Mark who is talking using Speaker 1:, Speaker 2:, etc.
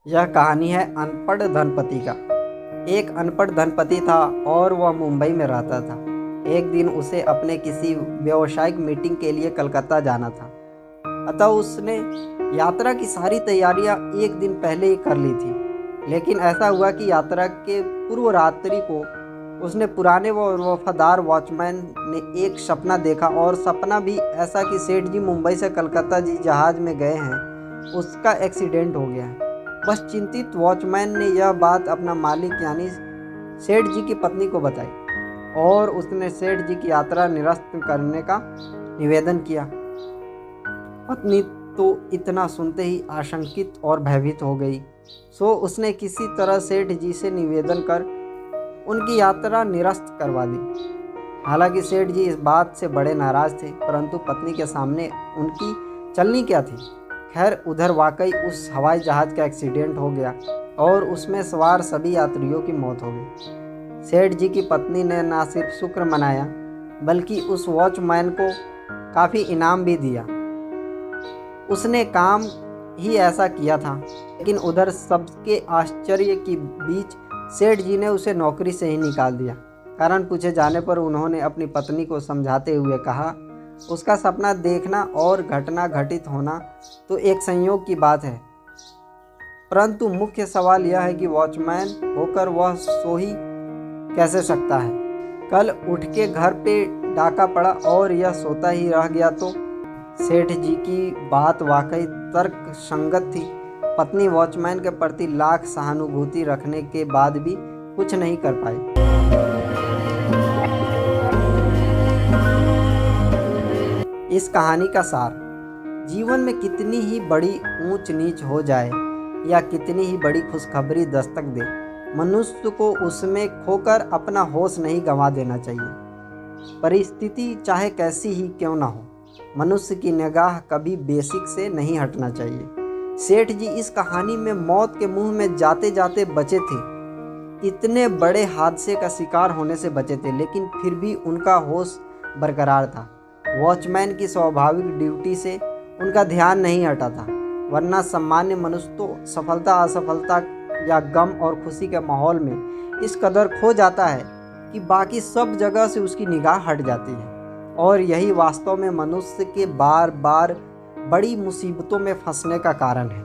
Speaker 1: यह कहानी है अनपढ़ धनपति का। एक अनपढ़ धनपति था और वह मुंबई में रहता था। एक दिन उसे अपने किसी व्यावसायिक मीटिंग के लिए कलकत्ता जाना था, अतः उसने यात्रा की सारी तैयारियां एक दिन पहले ही कर ली थी। लेकिन ऐसा हुआ कि यात्रा के पूर्व रात्रि को उसने पुराने व वफादार वॉचमैन ने एक सपना देखा, और सपना भी ऐसा कि सेठ जी मुंबई से कलकत्ता जी जहाज में गए हैं, उसका एक्सीडेंट हो गया है। बस चिंतित वॉचमैन ने यह बात अपना मालिक यानी सेठ जी की पत्नी को बताई, और उसने सेठ जी की यात्रा निरस्त करने का निवेदन किया। पत्नी तो इतना सुनते ही आशंकित और भयभीत हो गई, सो उसने किसी तरह सेठ जी से निवेदन कर उनकी यात्रा निरस्त करवा दी। हालांकि सेठ जी इस बात से बड़े नाराज थे, परंतु पत्नी के सामने उनकी चलनी क्या थी। खैर, उधर वाकई उस हवाई जहाज़ का एक्सीडेंट हो गया और उसमें सवार सभी यात्रियों की मौत हो गई। सेठ जी की पत्नी ने न सिर्फ शुक्र मनाया, बल्कि उस वॉचमैन को काफ़ी इनाम भी दिया। उसने काम ही ऐसा किया था। लेकिन उधर सबके आश्चर्य के बीच सेठ जी ने उसे नौकरी से ही निकाल दिया। कारण पूछे जाने पर उन्होंने अपनी पत्नी को समझाते हुए कहा, उसका सपना देखना और घटना घटित होना तो एक संयोग की बात है, परंतु मुख्य सवाल यह है कि वॉचमैन होकर वह सो ही कैसे सकता है। कल उठ के घर पे डाका पड़ा और यह सोता ही रह गया तो। सेठ जी की बात वाकई तर्क संगत थी। पत्नी वॉचमैन के प्रति लाख सहानुभूति रखने के बाद भी कुछ नहीं कर पाई। इस कहानी का सार, जीवन में कितनी ही बड़ी ऊंच नीच हो जाए या कितनी ही बड़ी खुशखबरी दस्तक दे, मनुष्य को उसमें खोकर अपना होश नहीं गंवा देना चाहिए। परिस्थिति चाहे कैसी ही क्यों ना हो, मनुष्य की निगाह कभी बेसिक से नहीं हटना चाहिए। सेठ जी इस कहानी में मौत के मुंह में जाते जाते बचे थे। इतने बड़े हादसे का शिकार होने से बचे थे, लेकिन फिर भी उनका होश बरकरार था। वॉचमैन की स्वाभाविक ड्यूटी से उनका ध्यान नहीं हटा था, वरना सामान्य मनुष्य तो सफलता असफलता या गम और खुशी के माहौल में इस कदर खो जाता है कि बाकी सब जगह से उसकी निगाह हट जाती है। और यही वास्तव में मनुष्य के बार बार बड़ी मुसीबतों में फंसने का कारण है।